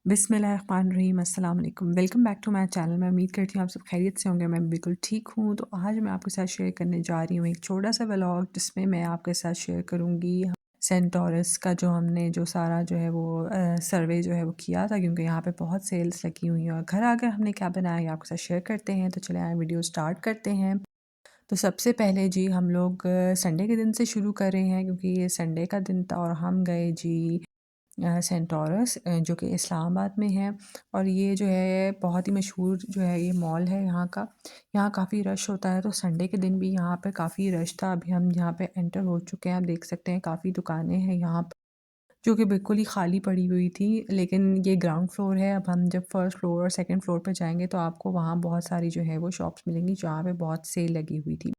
बिस्मिल्लाहिर्रहमानिर्रहीम अस्सलाम वालेकुम। Welcome back to my channel. मैं उम्मीद करती हूँ आप सब खैरियत से होंगे। मैं बिल्कुल ठीक हूँ। तो आज मैं आपके साथ शेयर करने जा रही हूँ एक छोटा-सा व्लॉग, जिसमें मैं आपके साथ शेयर करूँगी सेंटोरस का जो सारा जो है वो सर्वे जो है वो किया था, क्योंकि यहाँ पे बहुत सेल्स लगी हुई हैं। और घर आकर हमने क्या बनाया ये आपके साथ शेयर करते हैं। तो चलें आए वीडियो स्टार्ट करते हैं। तो सबसे पहले जी हम लोग संडे के दिन से शुरू कर रहे हैं, क्योंकि ये संडे का दिन था और हम गए जी सेंटोरस, जो कि इस्लामाबाद में है। और ये जो है बहुत ही मशहूर जो है ये मॉल है यहाँ का। यहाँ काफ़ी रश होता है, तो संडे के दिन भी यहाँ पे काफ़ी रश था। अभी हम यहाँ पे एंटर हो चुके हैं। आप देख सकते हैं काफ़ी दुकानें हैं यहाँ पे, जो कि बिल्कुल ही खाली पड़ी हुई थी। लेकिन ये ग्राउंड फ्लोर है। अब हम जब फर्स्ट फ्लोर और सेकंड फ्लोर पे जाएंगे तो आपको वहाँ बहुत सारी जो है वो शॉप्स मिलेंगी, जहाँ पे बहुत सेल लगी हुई थी।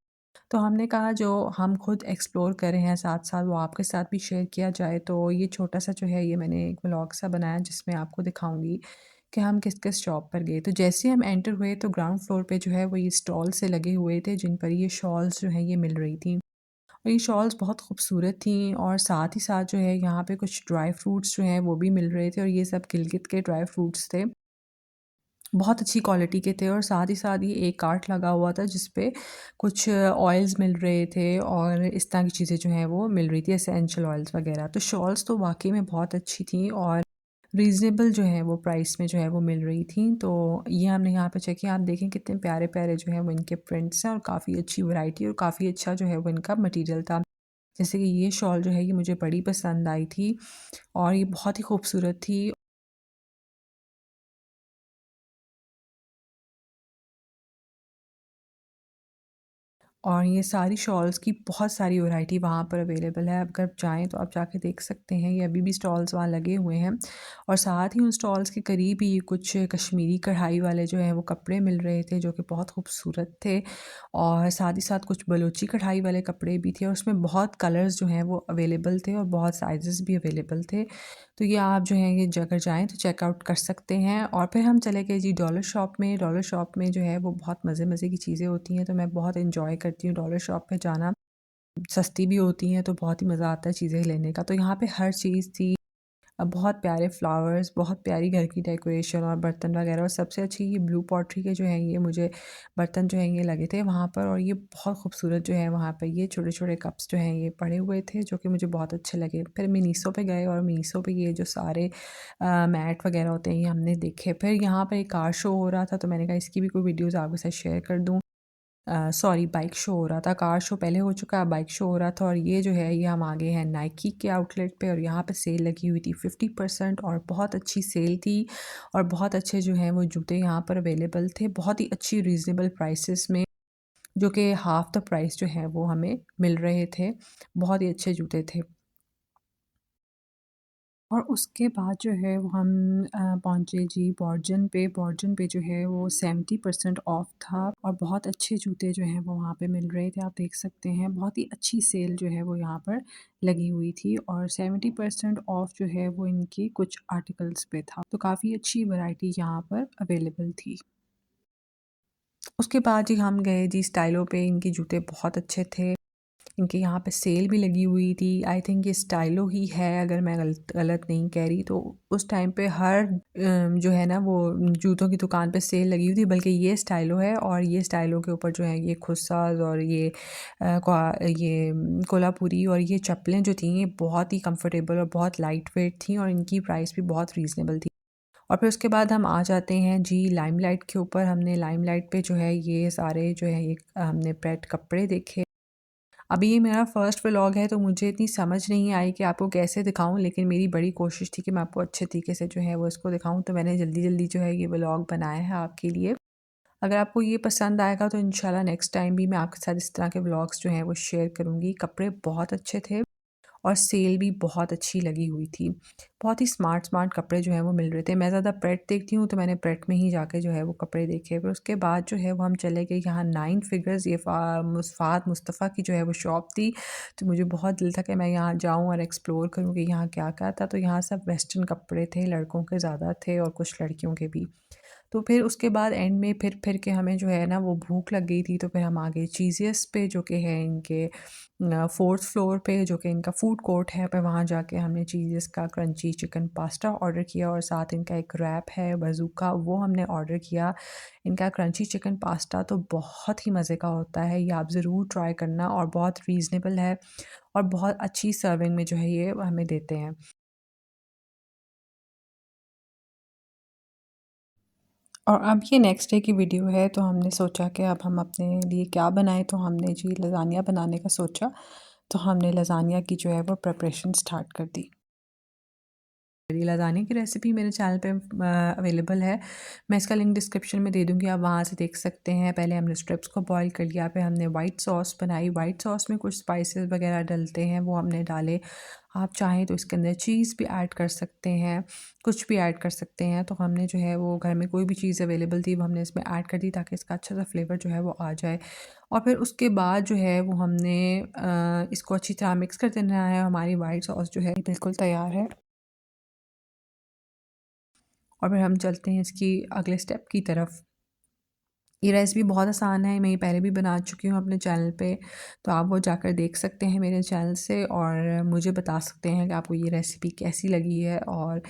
तो हमने कहा जो हम खुद एक्सप्लोर कर रहे हैं साथ-साथ, वो आपके साथ भी शेयर किया जाए। तो ये छोटा-सा जो है ये मैंने एक व्लॉग सा बनाया, जिसमें आपको दिखाऊँगी कि हम किस-किस शॉप पर गए। तो जैसे ही हम एंटर हुए तो ग्राउंड फ्लोर पे जो है वो ये स्टॉल से लगे हुए थे, जिन पर ये शॉल्स जो हैं ये मिल रही थी। और ये शॉल्स बहुत खूबसूरत थी, और साथ ही साथ जो है यहाँ पे कुछ ड्राई फ्रूट्स जो हैं वो भी मिल रहे थे, और ये सब गिलगित के ड्राई फ्रूट्स थे। बहुत अच्छी क्वालिटी के थे, और साथ ही साथ ये एक कार्ट लगा हुआ था जिस पे कुछ ऑयल्स मिल रहे थे, और इस तरह की चीज़ें जो हैं वो मिल रही थी, एसेंशियल ऑयल्स वगैरह। तो शॉल्स तो वाक़ई में बहुत अच्छी थी, और रीज़नेबल जो है वो प्राइस में जो है वो मिल रही थी। तो ये हमने यहाँ पे चेक किया। आप देखें कितने प्यारे-प्यारे जो हैं वो इनके प्रिंट्स हैं, और काफ़ी अच्छी वैरायटी और काफ़ी अच्छा जो है वो इनका मटीरियल था। जैसे कि ये शॉल जो है ये मुझे बड़ी पसंद आई थी, और ये बहुत ही खूबसूरत थी। और ये सारी शॉल्स की बहुत सारी वैरायटी वहाँ पर अवेलेबल है। अगर चाहें तो आप जाके देख सकते हैं। ये अभी भी स्टॉल्स वहाँ लगे हुए हैं, और साथ ही उन स्टॉल्स के करीब ही कुछ कश्मीरी कढ़ाई वाले जो हैं वो कपड़े मिल रहे थे, जो कि बहुत खूबसूरत थे। और साथ ही साथ कुछ बलूची कढ़ाई वाले कपड़े भी थे, और उसमें बहुत कलर्स जो हैं वो अवेलेबल थे, और बहुत साइज़ेस भी अवेलेबल थे। तो ये आप जो है ये अगर जाएँ तो चेकआउट कर सकते हैं। और फिर हम चले गए जी डॉलर शॉप में। डॉलर शॉप में जो है वो बहुत मज़े-मज़े की चीज़ें होती हैं, तो मैं बहुत एन्जॉय करती हूँ डॉलर शॉप पे जाना। सस्ती भी होती हैं, तो बहुत ही मज़ा आता है चीज़ें लेने का। तो यहाँ पे हर चीज़ थी। बहुत प्यारे फ्लावर्स, बहुत प्यारी घर की डेकोरेशन और बर्तन वगैरह, और सबसे अच्छी ये ब्लू पॉटरी के जो हैं ये मुझे बर्तन जो हैं ये लगे थे वहाँ पर। और ये बहुत खूबसूरत जो है वहाँ पे ये छोटे-छोटे कप्स जो हैं ये पड़े हुए थे, जो कि मुझे बहुत अच्छे लगे। फिर मिनीसो पे गए, और मिनीसो पे ये जो सारे मैट वगैरह होते हैं ये हमने देखे। फिर यहाँ पे एक कार शो हो रहा था, तो मैंने कहा इसकी भी कोई वीडियोज़ आपके साथ शेयर कर दूँ। सॉरी, बाइक शो हो रहा था। कार शो पहले हो चुका है, बाइक शो हो रहा था। और ये जो है ये हम आ गए हैं नाइकी के आउटलेट पे, और यहाँ पे सेल लगी हुई थी 50%, और बहुत अच्छी सेल थी। और बहुत अच्छे जो हैं वो जूते यहाँ पर अवेलेबल थे, बहुत ही अच्छी रीज़नेबल प्राइसेस में, जो कि हाफ़ द प्राइस जो है वो हमें मिल रहे थे। बहुत ही अच्छे जूते थे। और उसके बाद जो है वो हम पहुँचे जी बॉर्जन पे। बॉर्जन पे जो है वो 70% ऑफ था, और बहुत अच्छे जूते जो हैं वो वहाँ पे मिल रहे थे। आप देख सकते हैं बहुत ही अच्छी सेल जो है वो यहाँ पर लगी हुई थी, और 70% ऑफ जो है वो इनकी कुछ आर्टिकल्स पे था। तो काफ़ी अच्छी वैरायटी यहाँ पर अवेलेबल थी। उसके बाद जी हम गए जी स्टाइलो पे। इनके जूते बहुत अच्छे थे। इनके यहाँ पे सेल भी लगी हुई थी। आई थिंक ये स्टाइलो ही है, अगर मैं गलत गलत नहीं कह रही। तो उस टाइम पे हर जो है ना वो जूतों की दुकान पे सेल लगी हुई थी, बल्कि ये स्टाइलो है। और ये स्टाइलो के ऊपर जो है ये खुस्साज और ये कोल्हापुरी और ये चप्पलें जो थी ये बहुत ही कंफर्टेबल और बहुत लाइट वेट थी, और इनकी प्राइस भी बहुत रीज़नेबल थी। और फिर उसके बाद हम आ जाते हैं जी लाइमलाइट के ऊपर। हमने लाइमलाइट पे जो है ये सारे जो है ये हमने प्रेट कपड़े देखे। अभी ये मेरा फर्स्ट व्लॉग है, तो मुझे इतनी समझ नहीं आई कि आपको कैसे दिखाऊँ, लेकिन मेरी बड़ी कोशिश थी कि मैं आपको अच्छे तरीके से जो है वो इसको दिखाऊँ, तो मैंने जल्दी-जल्दी जो है ये व्लॉग बनाया है आपके लिए। अगर आपको ये पसंद आएगा तो इंशाल्लाह नेक्स्ट टाइम भी मैं आपके साथ इस तरह के व्लॉग्स जो हैं वो शेयर करूँगी। कपड़े बहुत अच्छे थे, और सेल भी बहुत अच्छी लगी हुई थी। बहुत ही स्मार्ट-स्मार्ट कपड़े जो हैं वो मिल रहे थे। मैं ज़्यादा प्रेट देखती हूँ, तो मैंने प्रेट में ही जाके जो है वो कपड़े देखे। फिर उसके बाद जो है वो हम चले गए यहाँ नाइन फिगर्स। ये फ़ाहद मुस्तफ़ा की जो है वो शॉप थी। तो मुझे बहुत दिल था कि मैं यहाँ जाऊँ और एक्सप्लोर करूँ कि यहाँ क्या-क्या था। तो यहाँ सब वेस्टर्न कपड़े थे, लड़कों के ज़्यादा थे और कुछ लड़कियों के भी। तो फिर उसके बाद एंड में फिर के हमें जो है ना वो भूख लग गई थी, तो फिर हम आ गए चीज़ियस पे, जो कि है इनके 4th फ्लोर पे, जो कि इनका फूड कोर्ट है। पे वहाँ जाके हमने चीज़ियस का क्रंची चिकन पास्ता ऑर्डर किया और साथ इनका एक रैप है बज़ूका, वो हमने ऑर्डर किया। इनका क्रंची चिकन पास्ता तो बहुत ही मज़े का होता है, ये आप ज़रूर ट्राई करना, और बहुत रीज़नेबल है और बहुत अच्छी सर्विंग में जो है ये हमें देते हैं। और अब ये नेक्स्ट डे की वीडियो है, तो हमने सोचा कि अब हम अपने लिए क्या बनाएं, तो हमने जी लज़ानिया बनाने का सोचा। तो हमने लज़ानिया की जो है वो प्रिपरेशन स्टार्ट कर दी। ये लज़ानिया की रेसिपी मेरे चैनल पे अवेलेबल है, मैं इसका लिंक डिस्क्रिप्शन में दे दूँगी, आप वहाँ से देख सकते हैं। पहले हमने स्ट्रिप्स को बॉयल कर लिया, फिर हमने वाइट सॉस बनाई। वाइट सॉस में कुछ स्पाइसेस वगैरह डलते हैं, वो हमने डाले। आप चाहें तो इसके अंदर चीज़ भी ऐड कर सकते हैं, कुछ भी ऐड कर सकते हैं। तो हमने जो है वो घर में कोई भी चीज़ अवेलेबल थी, वो हमने इसमें ऐड कर दी ताकि इसका अच्छा सा फ्लेवर जो है वो आ जाए। और फिर उसके बाद जो है वो हमने इसको अच्छी तरह मिक्स कर देना है। हमारी वाइट सॉस जो है बिल्कुल तैयार है। और फिर हम चलते हैं इसकी अगले स्टेप की तरफ। ये रेसिपी बहुत आसान है, मैं ये पहले भी बना चुकी हूँ अपने चैनल पे, तो आप वो जाकर देख सकते हैं मेरे चैनल से और मुझे बता सकते हैं कि आपको ये रेसिपी कैसी लगी है। और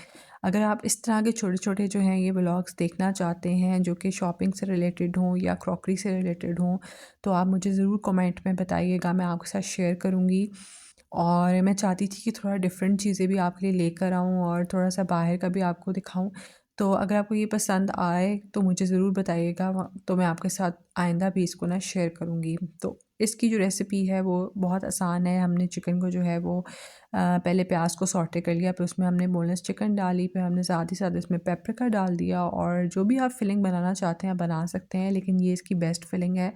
अगर आप इस तरह के छोटे-छोटे जो हैं ये व्लॉग्स देखना चाहते हैं, जो कि शॉपिंग से रिलेटेड हों या क्रॉकरी से रिलेटेड हों, तो आप मुझे ज़रूर कमेंट में बताइएगा, मैं आपके साथ शेयर करूँगी। और मैं चाहती थी कि थोड़ा डिफरेंट चीज़ें भी आपके लिए लेकर आऊँ और थोड़ा-सा बाहर का भी आपको दिखाऊँ। तो अगर आपको ये पसंद आए तो मुझे ज़रूर बताइएगा, तो मैं आपके साथ आइंदा भी इसको ना शेयर करूँगी। तो इसकी जो रेसिपी है वो बहुत आसान है। हमने चिकन को जो है वो पहले प्याज़ को सौटे कर लिया, फिर उसमें हमने बोनलेस चिकन डाली, फिर हमने साथ ही साथ इसमें पेपरिका डाल दिया, और जो भी आप फिलिंग बनाना चाहते हैं बना सकते हैं, लेकिन ये इसकी बेस्ट फिलिंग है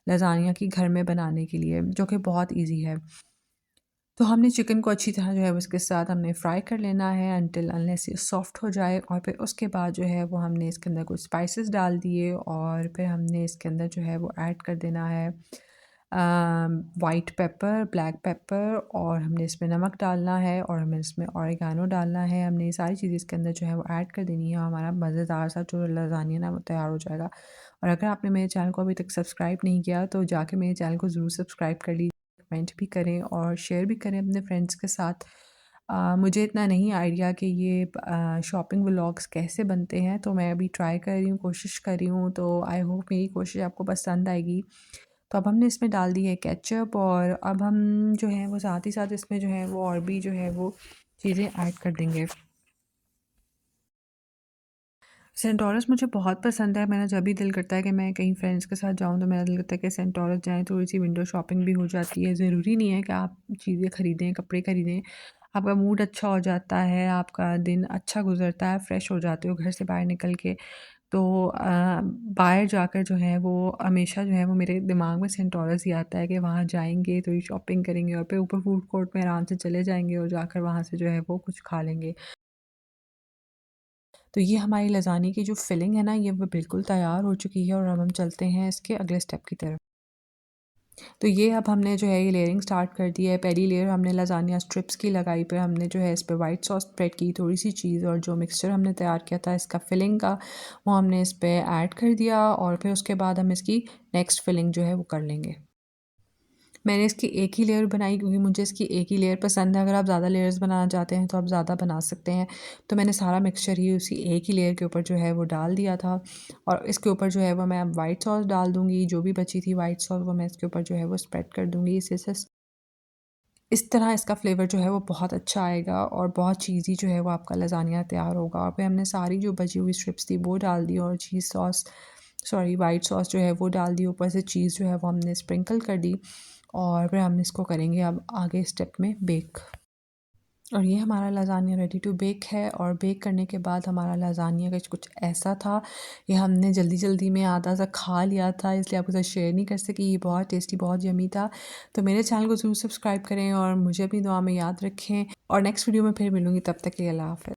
लज़ानिया की घर में बनाने के लिए, जो कि बहुत ईज़ी है। तो हमने चिकन को अच्छी तरह जो है वो इसके साथ हमने फ्राई कर लेना है अनटिल अनलेस ये सॉफ्ट हो जाए, और फिर उसके बाद जो है वो हमने इसके अंदर कुछ स्पाइसेस डाल दिए, और फिर हमने इसके अंदर जो है वो ऐड कर देना है वाइट पेपर, ब्लैक पेपर, और हमने इसमें नमक डालना है, और हमें इसमें ऑरिगानो डालना है। हमने ये सारी चीज़ें इसके अंदर जो है वो ऐड कर देनी है, और हमारा मज़ेदार सा जो लज़ानिया ना वो तैयार हो जाएगा। और अगर आपने मेरे चैनल को अभी तक सब्सक्राइब नहीं किया तो जाके मेरे चैनल को ज़रूर सब्सक्राइब कर लीजिए, कमेंट भी करें और शेयर भी करें अपने फ्रेंड्स के साथ। मुझे इतना नहीं आइडिया कि ये शॉपिंग व्लॉग्स कैसे बनते हैं, तो मैं अभी ट्राई कर रही हूँ, कोशिश कर रही हूँ, तो आई होप मेरी कोशिश आपको पसंद आएगी। तो अब हमने इसमें डाल दी है केचअप, और अब हम जो है वो साथ ही साथ इसमें जो है वो और भी जो है वो चीज़ें ऐड कर देंगे। सेंटोरस मुझे बहुत पसंद है, मेरा जब भी दिल करता है कि मैं कहीं फ्रेंड्स के साथ जाऊँ तो मेरा दिल करता है कि सेंटोरस जाएँ, थोड़ी-सी विंडो शॉपिंग भी हो जाती है। ज़रूरी नहीं है कि आप चीज़ें खरीदें, कपड़े खरीदें, आपका मूड अच्छा हो जाता है, आपका दिन अच्छा गुज़रता है, फ्रेश हो जाते हो घर से बाहर निकल के। तो बाहर जाकर जो है वो हमेशा जो है वो मेरे दिमाग में सेंटोरस ही आता है कि वहाँ जाएँगे, थोड़ी शॉपिंग करेंगे और फिर ऊपर फूड कोर्ट में आराम से चले जाएँगे और जाकर वहाँ से जो है वो कुछ खा लेंगे। तो ये हमारी लज़ानी की जो फिलिंग है ना, ये वो बिल्कुल तैयार हो चुकी है, और अब हम चलते हैं इसके अगले स्टेप की तरफ। तो ये अब हमने जो है ये लेयरिंग स्टार्ट कर दी है। पहली लेयर हमने लज़ानिया स्ट्रिप्स की लगाई, फिर हमने जो है इस पे वाइट सॉस स्प्रेड की, थोड़ी-सी चीज़, और जो मिक्सचर हमने तैयार किया था इसका फिलिंग का, वो हमने इस पे ऐड कर दिया, और फिर उसके बाद हम इसकी नेक्स्ट फिलिंग जो है वो कर लेंगे। मैंने इसकी एक ही लेयर बनाई क्योंकि मुझे इसकी एक ही लेयर पसंद है। अगर आप ज़्यादा लेयर्स बनाना चाहते हैं तो आप ज़्यादा बना सकते हैं। तो मैंने सारा मिक्सचर ही उसी एक ही लेयर के ऊपर जो है वो डाल दिया था, और इसके ऊपर जो है वो मैं अब वाइट सॉस डाल दूँगी। जो भी बची थी वाइट सॉस वो मैं इसके ऊपर जो है वो स्प्रेड कर दूँगी। इससे इस तरह इसका फ्लेवर जो है वो बहुत अच्छा आएगा, और बहुत चीज़ी जो है वो आपका लज़ानिया तैयार होगा। और फिर हमने सारी जो बची हुई स्ट्रिप्स थी वो डाल दी, और चीज़ सॉस सॉरी वाइट सॉस जो है वो डाल दी। ऊपर से चीज़ जो है वो हमने स्प्रिंकल कर दी, और फिर हम इसको करेंगे अब आगे स्टेप में बेक। और ये हमारा लज़ानिया रेडी टू बेक है, और बेक करने के बाद हमारा लज़ानिया कुछ ऐसा था, ये हमने जल्दी-जल्दी में आधा सा खा लिया था, इसलिए आपके साथ शेयर नहीं कर सकी। ये बहुत टेस्टी, बहुत यम्मी था। तो मेरे चैनल को ज़रूर सब्सक्राइब करें और मुझे अपनी दुआ में याद रखें, और नेक्स्ट वीडियो में फिर मिलूँगी, तब तक के लिए अल्लाह हाफ़िज़।